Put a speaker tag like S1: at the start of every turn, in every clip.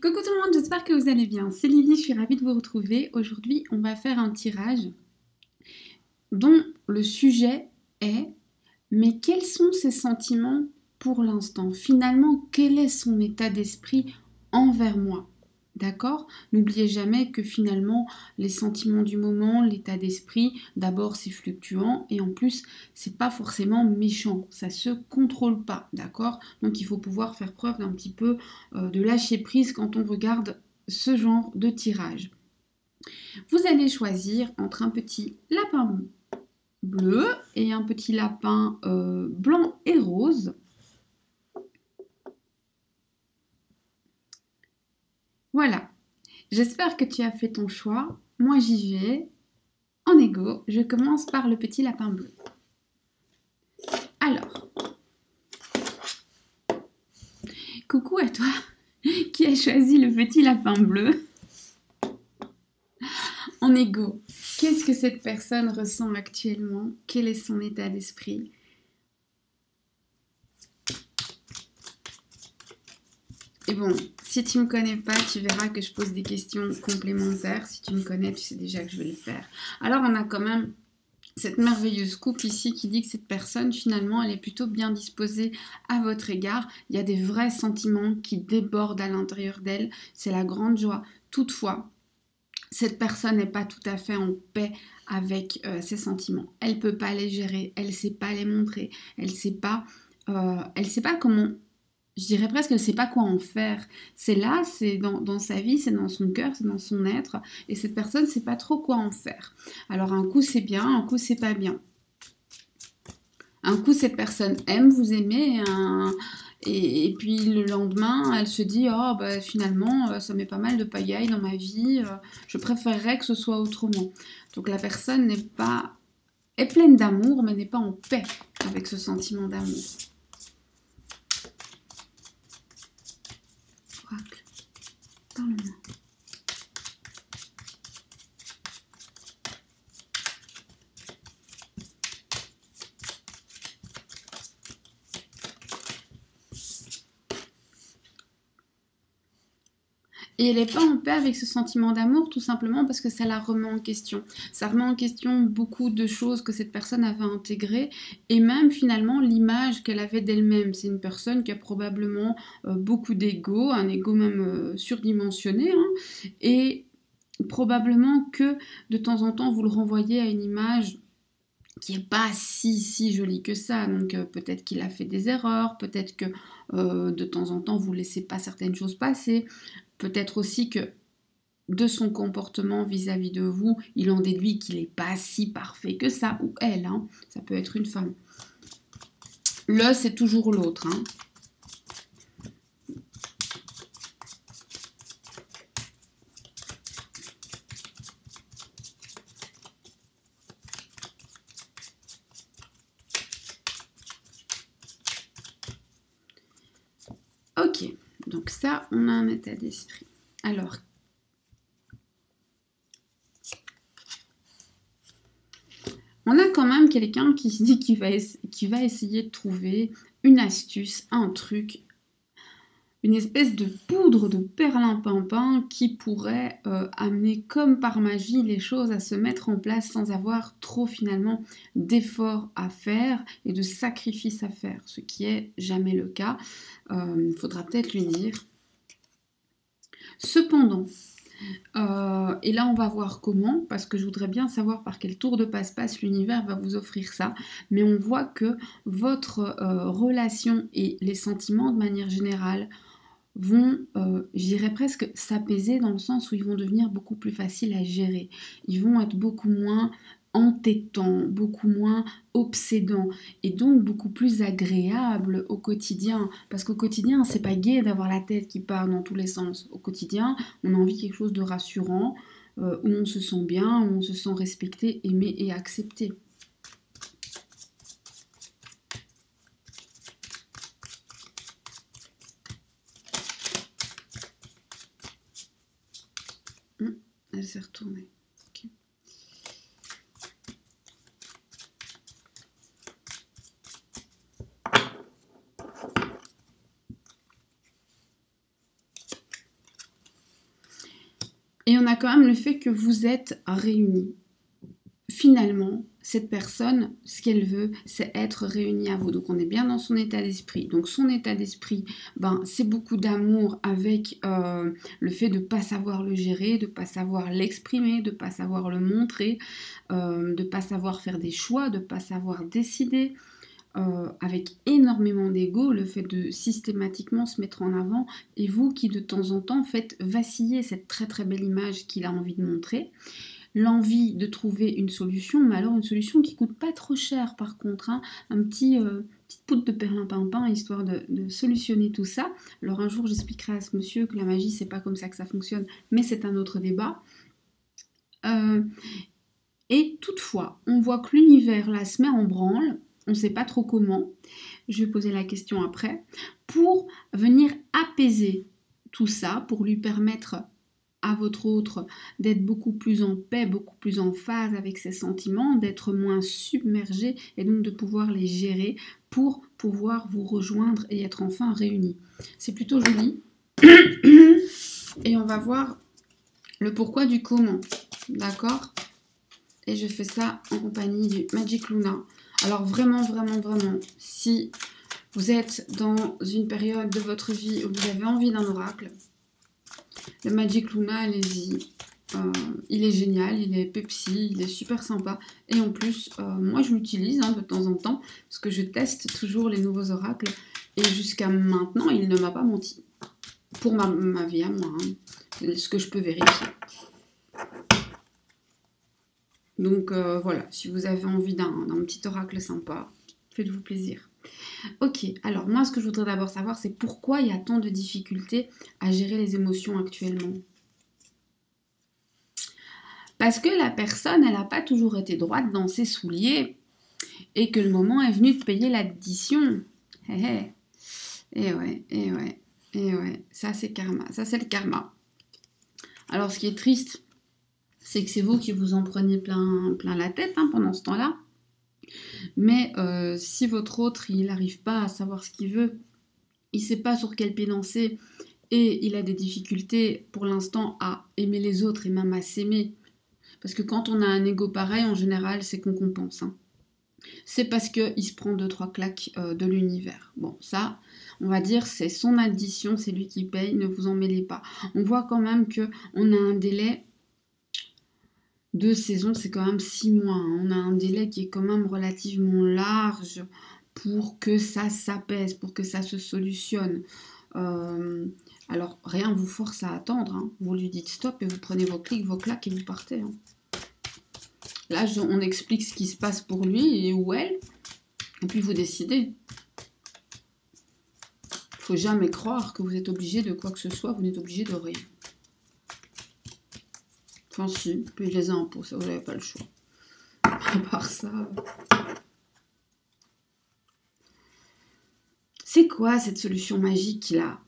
S1: Coucou tout le monde, j'espère que vous allez bien. C'est Lily, je suis ravie de vous retrouver. Aujourd'hui, on va faire un tirage dont le sujet est mais quels sont ses sentiments pour l'instant? Finalement, quel est son état d'esprit envers moi? D'accord? N'oubliez jamais que finalement, les sentiments du moment, l'état d'esprit, d'abord c'est fluctuant et en plus, c'est pas forcément méchant. Ça se contrôle pas, d'accord? Donc il faut pouvoir faire preuve d'un petit peu de lâcher prise quand on regarde ce genre de tirage. Vous allez choisir entre un petit lapin bleu et un petit lapin blanc et rose. Voilà, j'espère que tu as fait ton choix. Moi j'y vais. En égo, je commence par le petit lapin bleu. Alors, coucou à toi qui a choisi le petit lapin bleu. En égo, qu'est-ce que cette personne ressent actuellement? Quel est son état d'esprit? Et bon, si tu ne me connais pas, tu verras que je pose des questions complémentaires. Si tu me connais, tu sais déjà que je vais le faire. Alors, on a quand même cette merveilleuse coupe ici qui dit que cette personne, finalement, elle est plutôt bien disposée à votre égard. Il y a des vrais sentiments qui débordent à l'intérieur d'elle. C'est la grande joie. Toutefois, cette personne n'est pas tout à fait en paix avec ses sentiments. Elle ne peut pas les gérer, elle ne sait pas les montrer, elle ne sait pas comment... Je dirais presque qu'elle ne sait pas quoi en faire. C'est là, c'est dans sa vie, c'est dans son cœur, c'est dans son être. Et cette personne ne sait pas trop quoi en faire. Alors un coup c'est bien, un coup c'est pas bien. Un coup cette personne aime vous aimer et puis le lendemain elle se dit « Oh bah, finalement ça met pas mal de pagaille dans ma vie, je préférerais que ce soit autrement. » Donc la personne est pleine d'amour mais n'est pas en paix avec ce sentiment d'amour. Dans le main. Et elle n'est pas en paix avec ce sentiment d'amour tout simplement parce que ça la remet en question. Ça remet en question beaucoup de choses que cette personne avait intégrées et même finalement l'image qu'elle avait d'elle-même. C'est une personne qui a probablement beaucoup d'ego, un ego même surdimensionné et probablement que de temps en temps vous le renvoyez à une image qui n'est pas si jolie que ça. Donc peut-être qu'il a fait des erreurs, peut-être que de temps en temps vous ne laissez pas certaines choses passer. Peut-être aussi que de son comportement vis-à-vis de vous, il en déduit qu'il n'est pas si parfait que ça, ou elle, ça peut être une femme. Le, c'est toujours l'autre. Ok, donc ça, on a un état d'esprit. Alors, on a quand même quelqu'un qui se dit qu'il va essayer de trouver une astuce, un truc, une espèce de poudre de perlimpinpin qui pourrait amener comme par magie les choses à se mettre en place sans avoir trop finalement d'efforts à faire et de sacrifices à faire, ce qui est jamais le cas. Il faudra peut-être lui dire. Cependant, et là on va voir comment, parce que je voudrais bien savoir par quel tour de passe-passe l'univers va vous offrir ça, mais on voit que votre relation et les sentiments de manière générale vont, je dirais presque s'apaiser dans le sens où ils vont devenir beaucoup plus faciles à gérer. Ils vont être beaucoup moins entêtants, beaucoup moins obsédants et donc beaucoup plus agréables au quotidien. Parce qu'au quotidien, c'est pas gai d'avoir la tête qui part dans tous les sens. Au quotidien, on a envie de quelque chose de rassurant, où on se sent bien, où on se sent respecté, aimé et accepté. Elle s'est retournée. Okay. Et on a quand même le fait que vous êtes réunis. Finalement, cette personne, ce qu'elle veut, c'est être réunie à vous. Donc, on est bien dans son état d'esprit. Donc, son état d'esprit, ben, c'est beaucoup d'amour avec le fait de ne pas savoir le gérer, de ne pas savoir l'exprimer, de ne pas savoir le montrer, de ne pas savoir faire des choix, de ne pas savoir décider. Avec énormément d'ego, le fait de systématiquement se mettre en avant, et vous qui de temps en temps faites vaciller cette très très belle image qu'il a envie de montrer, l'envie de trouver une solution, mais alors une solution qui coûte pas trop cher par contre, hein, un petite poudre de perlimpinpin histoire de solutionner tout ça. Alors un jour j'expliquerai à ce monsieur que la magie c'est pas comme ça que ça fonctionne, mais c'est un autre débat. Et toutefois, on voit que l'univers là se met en branle. On ne sait pas trop comment, je vais poser la question après, pour venir apaiser tout ça, pour lui permettre à votre autre d'être beaucoup plus en paix, beaucoup plus en phase avec ses sentiments, d'être moins submergé et donc de pouvoir les gérer pour pouvoir vous rejoindre et être enfin réunis. C'est plutôt joli. Et on va voir le pourquoi du comment, d'accord? Et je fais ça en compagnie du Magic Luna. Alors vraiment, vraiment, vraiment, si vous êtes dans une période de votre vie où vous avez envie d'un oracle, le Magic Luna, allez-y. Il est génial, il est pepsi, il est super sympa. Et en plus, moi je l'utilise de temps en temps, parce que je teste toujours les nouveaux oracles. Et jusqu'à maintenant, il ne m'a pas menti. Pour ma vie à moi, hein, ce que je peux vérifier. Donc voilà, si vous avez envie d'un petit oracle sympa, faites-vous plaisir. Ok, alors moi ce que je voudrais d'abord savoir, c'est pourquoi il y a tant de difficultés à gérer les émotions actuellement. Parce que la personne, elle n'a pas toujours été droite dans ses souliers et que le moment est venu de payer l'addition. Et ouais, ça c'est karma, ça c'est le karma. Alors ce qui est triste, c'est que c'est vous qui vous en prenez plein la tête pendant ce temps-là. Mais si votre autre, il n'arrive pas à savoir ce qu'il veut, il ne sait pas sur quel pied danser, et il a des difficultés pour l'instant à aimer les autres et même à s'aimer. Parce que quand on a un ego pareil, en général, c'est qu'on compense. C'est parce qu'il se prend 2-3 claques de l'univers. Bon, ça, on va dire, c'est son addition, c'est lui qui paye, ne vous en mêlez pas. On voit quand même qu'on a un délai... 2 saisons, c'est quand même 6 mois. On a un délai qui est quand même relativement large pour que ça s'apaise, pour que ça se solutionne. Alors, rien ne vous force à attendre. Vous lui dites stop et vous prenez vos clics, vos claques et vous partez. Là, on explique ce qui se passe pour lui et où elle. Et puis, vous décidez. Il ne faut jamais croire que vous êtes obligé de quoi que ce soit. Vous n'êtes obligé de rien. Enfin si, payer les impôts, ça vous n'avez pas le choix. À part ça... C'est quoi cette solution magique là?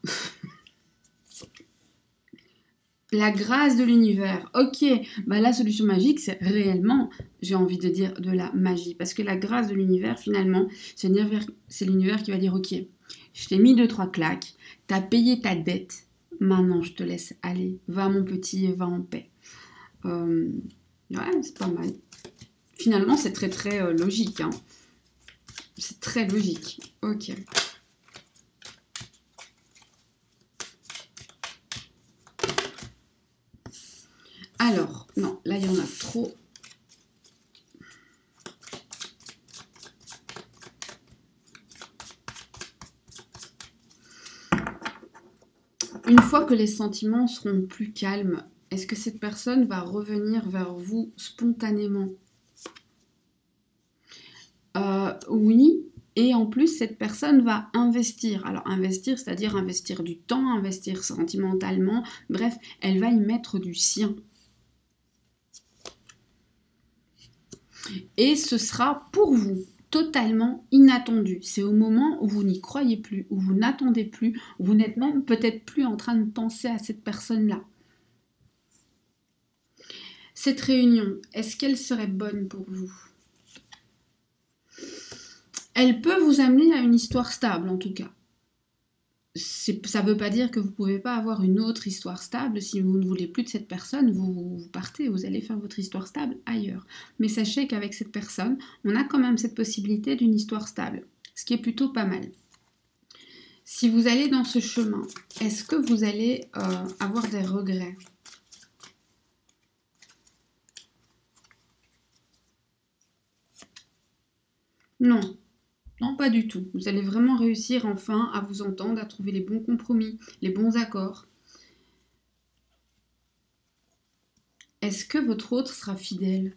S1: La grâce de l'univers. Ok, bah la solution magique, c'est réellement, j'ai envie de dire, de la magie. Parce que la grâce de l'univers, finalement, c'est l'univers qui va dire, ok, je t'ai mis 2-3 claques, t'as payé ta dette, maintenant je te laisse aller, va mon petit, va en paix. Ouais, c'est pas mal. Finalement, c'est très très logique. C'est très logique. Ok. Alors, non, là, il y en a trop. Une fois que les sentiments seront plus calmes, est-ce que cette personne va revenir vers vous spontanément? Oui, et en plus, cette personne va investir. Alors, investir, c'est-à-dire investir du temps, investir sentimentalement. Bref, elle va y mettre du sien. Et ce sera pour vous totalement inattendu. C'est au moment où vous n'y croyez plus, où vous n'attendez plus, où vous n'êtes même peut-être plus en train de penser à cette personne-là. Cette réunion, est-ce qu'elle serait bonne pour vous? Elle peut vous amener à une histoire stable, en tout cas. ça ne veut pas dire que vous ne pouvez pas avoir une autre histoire stable. Si vous ne voulez plus de cette personne, vous partez, vous allez faire votre histoire stable ailleurs. Mais sachez qu'avec cette personne, on a quand même cette possibilité d'une histoire stable, ce qui est plutôt pas mal. Si vous allez dans ce chemin, est-ce que vous allez avoir des regrets ? Non. Non, pas du tout. Vous allez vraiment réussir enfin à vous entendre, à trouver les bons compromis, les bons accords. Est-ce que votre autre sera fidèle ?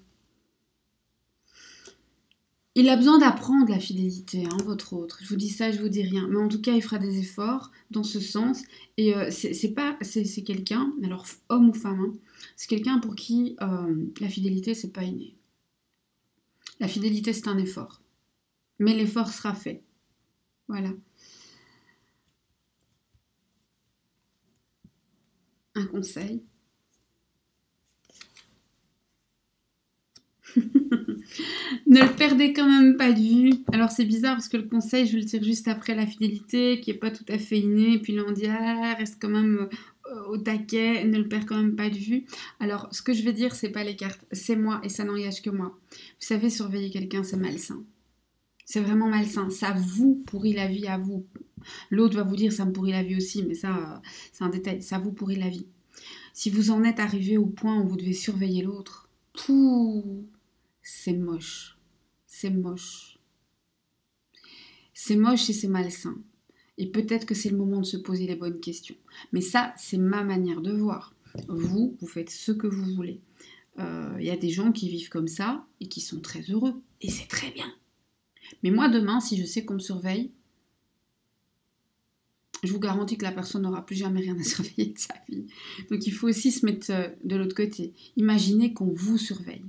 S1: Il a besoin d'apprendre la fidélité, hein, votre autre. Je vous dis ça, je vous dis rien. Mais en tout cas, il fera des efforts dans ce sens. Et c'est quelqu'un, alors homme ou femme, hein, c'est quelqu'un pour qui la fidélité, c'est pas inné. La fidélité, c'est un effort. Mais l'effort sera fait. Voilà. Un conseil. Ne le perdez quand même pas de vue. Alors c'est bizarre parce que le conseil, je le tire juste après la fidélité, qui n'est pas tout à fait innée. Puis là on dit, ah, reste quand même au taquet, ne le perd quand même pas de vue. Alors ce que je vais dire, c'est pas les cartes, c'est moi et ça n'engage que moi. Vous savez, surveiller quelqu'un, c'est malsain. C'est vraiment malsain. Ça vous pourrit la vie à vous. L'autre va vous dire, ça me pourrit la vie aussi, mais ça, c'est un détail. Ça vous pourrit la vie. Si vous en êtes arrivé au point où vous devez surveiller l'autre, c'est moche. C'est moche. C'est moche et c'est malsain. Et peut-être que c'est le moment de se poser les bonnes questions. Mais ça, c'est ma manière de voir. Vous faites ce que vous voulez. Y a des gens qui vivent comme ça et qui sont très heureux. Et c'est très bien. Mais moi, demain, si je sais qu'on me surveille, je vous garantis que la personne n'aura plus jamais rien à surveiller de sa vie. Donc il faut aussi se mettre de l'autre côté. Imaginez qu'on vous surveille.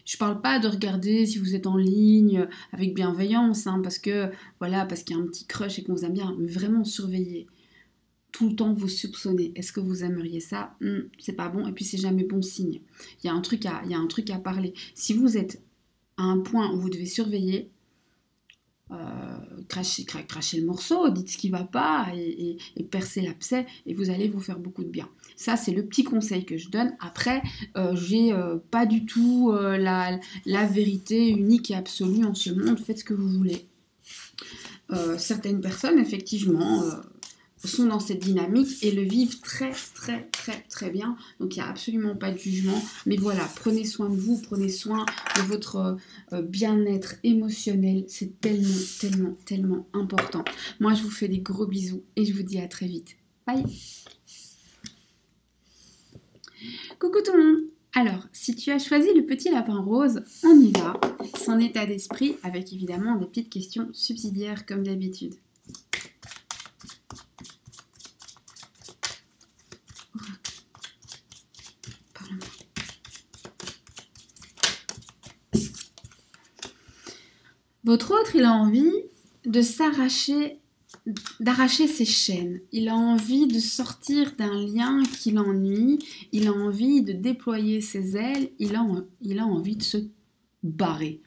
S1: Je ne parle pas de regarder si vous êtes en ligne avec bienveillance, hein, parce qu'il y a un petit crush et qu'on vous aime bien, mais vraiment surveiller. Tout le temps vous soupçonner. Est-ce que vous aimeriez ça ? C'est pas bon, et puis c'est jamais bon signe. Il y a un truc à parler. Si vous êtes à un point où vous devez surveiller, crachez le morceau, dites ce qui va pas et percez l'abcès et vous allez vous faire beaucoup de bien. Ça, c'est le petit conseil que je donne. Après, j'ai pas du tout la vérité unique et absolue en ce monde. Faites ce que vous voulez. Certaines personnes, effectivement, sont dans cette dynamique et le vivent très très très très bien, donc il n'y a absolument pas de jugement, mais voilà, prenez soin de vous, prenez soin de votre bien-être émotionnel, c'est tellement tellement tellement important. Moi je vous fais des gros bisous et je vous dis à très vite, bye. Coucou tout le monde. Alors, si tu as choisi le petit lapin rose, on y va, son état d'esprit avec évidemment des petites questions subsidiaires comme d'habitude. Votre autre, il a envie de d'arracher ses chaînes. Il a envie de sortir d'un lien qui l'ennuie. Il a envie de déployer ses ailes. Il a envie de se barrer.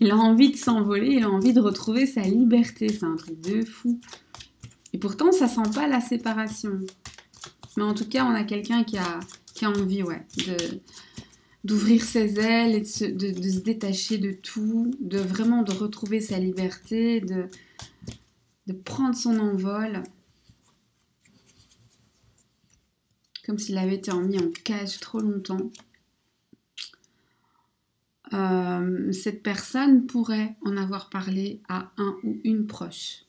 S1: Il a envie de s'envoler. Il a envie de retrouver sa liberté. C'est un truc de fou. Et pourtant, ça sent pas la séparation. Mais en tout cas, on a quelqu'un qui a envie, ouais, d'ouvrir ses ailes et de se détacher de tout, de retrouver sa liberté, de prendre son envol, comme s'il avait été mis en cage trop longtemps. Cette personne pourrait en avoir parlé à un ou une proche.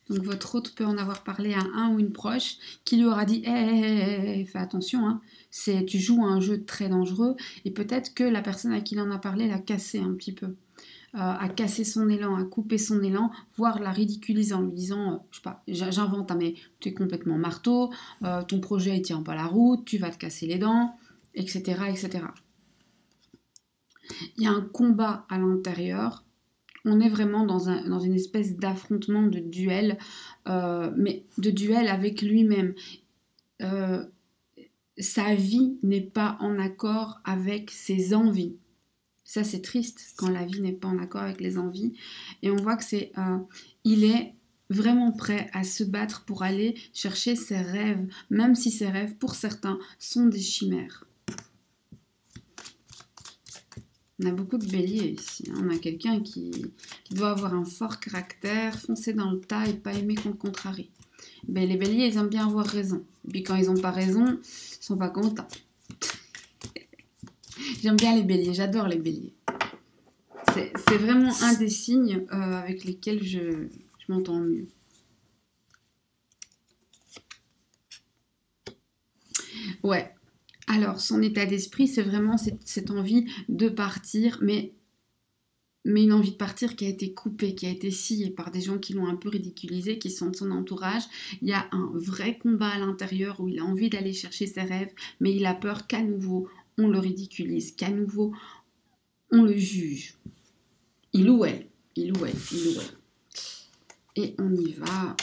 S1: Donc votre autre peut en avoir parlé à un ou une proche qui lui aura dit hey, fais attention, hein, tu joues à un jeu très dangereux et peut-être que la personne à qui il en a parlé l'a cassé un petit peu, a cassé son élan, a coupé son élan, voire l'a ridiculisé en lui disant, je sais pas, j'invente, hein, mais tu es complètement marteau, ton projet il tient pas la route, tu vas te casser les dents, etc. etc. Il y a un combat à l'intérieur. On est vraiment dans une espèce d'affrontement, de duel, mais de duel avec lui-même. Sa vie n'est pas en accord avec ses envies. Ça, c'est triste quand la vie n'est pas en accord avec les envies. Et on voit que il est vraiment prêt à se battre pour aller chercher ses rêves, même si ses rêves, pour certains, sont des chimères. On a beaucoup de béliers ici. Hein. On a quelqu'un qui doit avoir un fort caractère, foncer dans le tas et pas aimer qu'on le contrarie. Ben, les béliers, ils aiment bien avoir raison. Et puis quand ils n'ont pas raison, ils sont pas contents. J'aime bien les béliers, j'adore les béliers. C'est vraiment un des signes avec lesquels je m'entends mieux. Ouais. Alors, son état d'esprit, c'est vraiment cette envie de partir, mais une envie de partir qui a été coupée, qui a été sciée par des gens qui l'ont un peu ridiculisé, qui sont de son entourage. Il y a un vrai combat à l'intérieur où il a envie d'aller chercher ses rêves, mais il a peur qu'à nouveau, on le ridiculise, qu'à nouveau, on le juge. Il ou elle. Et on y va.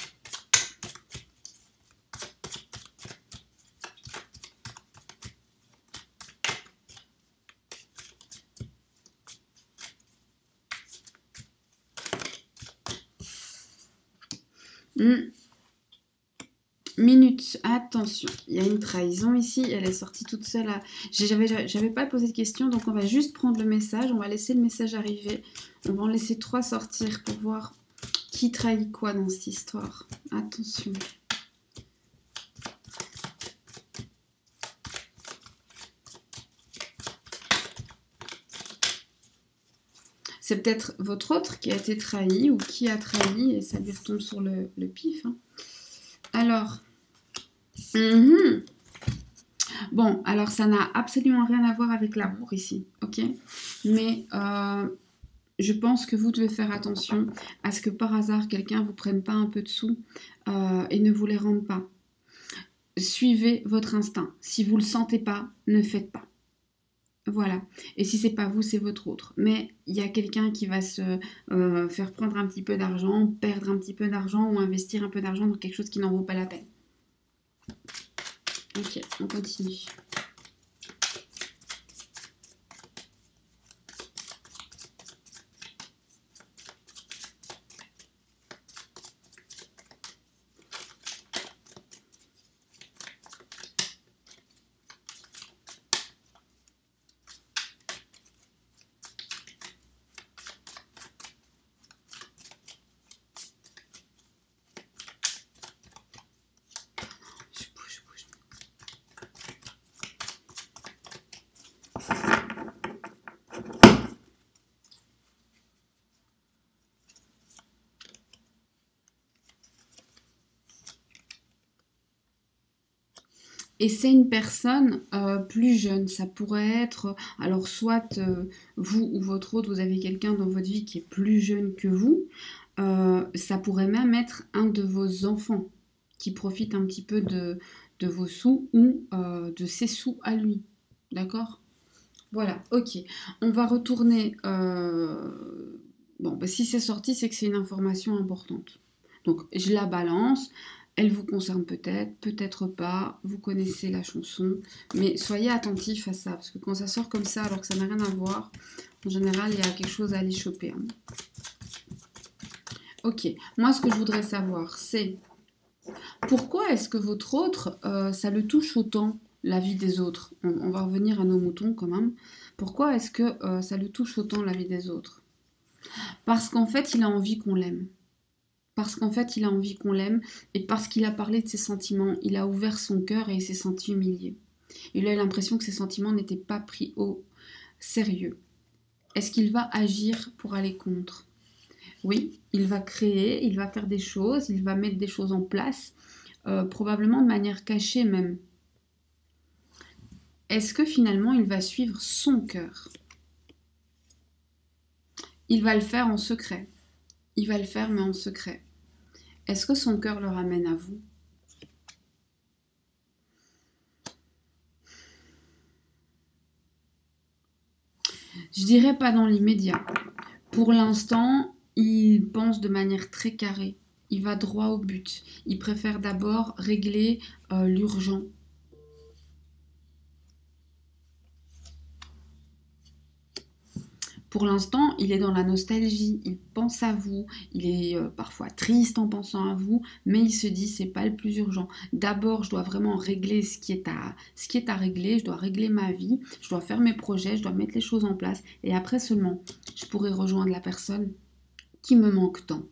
S1: Minute, attention, il y a une trahison ici, elle est sortie toute seule. J'avais pas posé de question, donc on va juste prendre le message, on va laisser le message arriver. On va en laisser 3 sortir pour voir qui trahit quoi dans cette histoire. Attention. C'est peut-être votre autre qui a été trahi ou qui a trahi et ça lui retombe sur le pif. Hein. Alors, bon, alors ça n'a absolument rien à voir avec l'amour ici, ok? Mais je pense que vous devez faire attention à ce que par hasard quelqu'un vous prenne pas un peu de sous et ne vous les rende pas. Suivez votre instinct. Si vous le sentez pas, ne faites pas. Voilà. Et si c'est pas vous, c'est votre autre. Mais il y a quelqu'un qui va se faire prendre un petit peu d'argent, perdre un petit peu d'argent ou investir un peu d'argent dans quelque chose qui n'en vaut pas la peine. Ok, on continue. Et c'est une personne plus jeune. Ça pourrait être, alors soit vous ou votre autre, vous avez quelqu'un dans votre vie qui est plus jeune que vous. Ça pourrait même être un de vos enfants qui profite un petit peu de vos sous ou de ses sous à lui. D'accord ? Voilà, ok. On va retourner. Bon, bah, si c'est sorti, c'est que c'est une information importante. Donc, je la balance. Elle vous concerne peut-être, peut-être pas. Vous connaissez la chanson. Mais soyez attentifs à ça. Parce que quand ça sort comme ça, alors que ça n'a rien à voir, en général, il y a quelque chose à aller choper. Hein. Ok. Moi, ce que je voudrais savoir, c'est pourquoi est-ce que votre autre, ça le touche autant la vie des autres? On va revenir à nos moutons quand même. Pourquoi est-ce que ça le touche autant la vie des autres? Parce qu'en fait, il a envie qu'on l'aime. Parce qu'en fait, il a envie qu'on l'aime et parce qu'il a parlé de ses sentiments, il a ouvert son cœur et il s'est senti humilié. Il a l'impression que ses sentiments n'étaient pas pris au sérieux. Est-ce qu'il va agir pour aller contre? Oui, il va créer, il va faire des choses, il va mettre des choses en place, probablement de manière cachée même. Est-ce que finalement il va suivre son cœur? Il va le faire en secret. Il va le faire mais en secret. Est-ce que son cœur le ramène à vous? Je dirais pas dans l'immédiat. Pour l'instant, il pense de manière très carrée. Il va droit au but. Il préfère d'abord régler l'urgent. Pour l'instant, il est dans la nostalgie, il pense à vous, il est parfois triste en pensant à vous, mais il se dit c'est pas le plus urgent. D'abord, je dois vraiment régler ce qui est à régler, je dois régler ma vie, je dois faire mes projets, je dois mettre les choses en place, et après seulement, je pourrai rejoindre la personne qui me manque tant.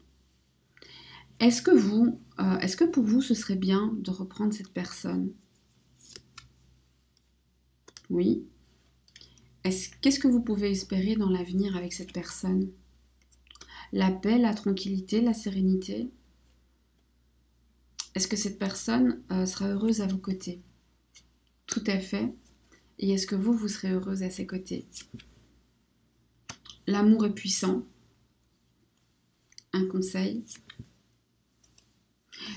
S1: Est-ce que pour vous, ce serait bien de reprendre cette personne? Oui. Qu'est-ce que vous pouvez espérer dans l'avenir avec cette personne? La paix, la tranquillité, la sérénité? Est-ce que cette personne sera heureuse à vos côtés? Tout à fait. Et est-ce que vous serez heureuse à ses côtés? L'amour est puissant. Un conseil.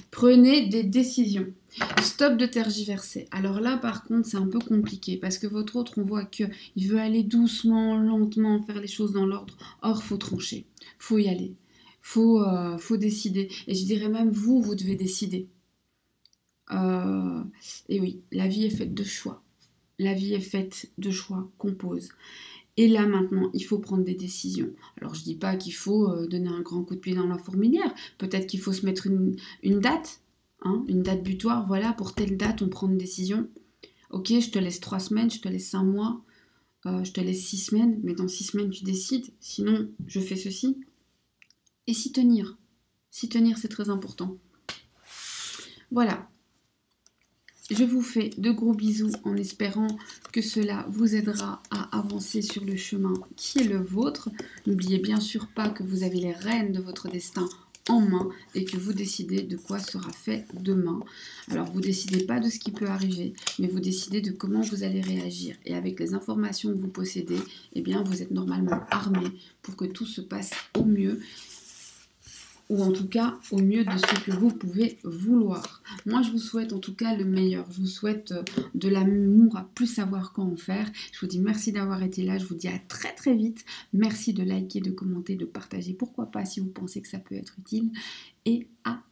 S1: Prenez des décisions. Stop de tergiverser. Alors là, par contre, c'est un peu compliqué parce que votre autre, on voit qu'il veut aller doucement, lentement, faire les choses dans l'ordre. Or, faut trancher. Faut y aller. Faut décider. Et je dirais même, vous devez décider. Et oui, la vie est faite de choix. La vie est faite de choix qu'on pose. Et là, maintenant, il faut prendre des décisions. Alors, je ne dis pas qu'il faut donner un grand coup de pied dans la fourmilière. Peut-être qu'il faut se mettre une date, hein, une date butoir. Voilà, pour telle date, on prend une décision. Ok, je te laisse 3 semaines, je te laisse 5 mois, je te laisse 6 semaines, mais dans 6 semaines, tu décides. Sinon, je fais ceci. Et s'y tenir. S'y tenir, c'est très important. Voilà. Je vous fais de gros bisous en espérant que cela vous aidera à avancer sur le chemin qui est le vôtre. N'oubliez bien sûr pas que vous avez les rênes de votre destin en main et que vous décidez de quoi sera fait demain. Alors vous décidez pas de ce qui peut arriver, mais vous décidez de comment vous allez réagir. Et avec les informations que vous possédez, eh bien vous êtes normalement armé pour que tout se passe au mieux. Ou en tout cas au mieux de ce que vous pouvez vouloir. Moi, je vous souhaite en tout cas le meilleur. Je vous souhaite de l'amour à plus savoir quand en faire. Je vous dis merci d'avoir été là. Je vous dis à très très vite. Merci de liker, de commenter, de partager. Pourquoi pas si vous pensez que ça peut être utile. Et à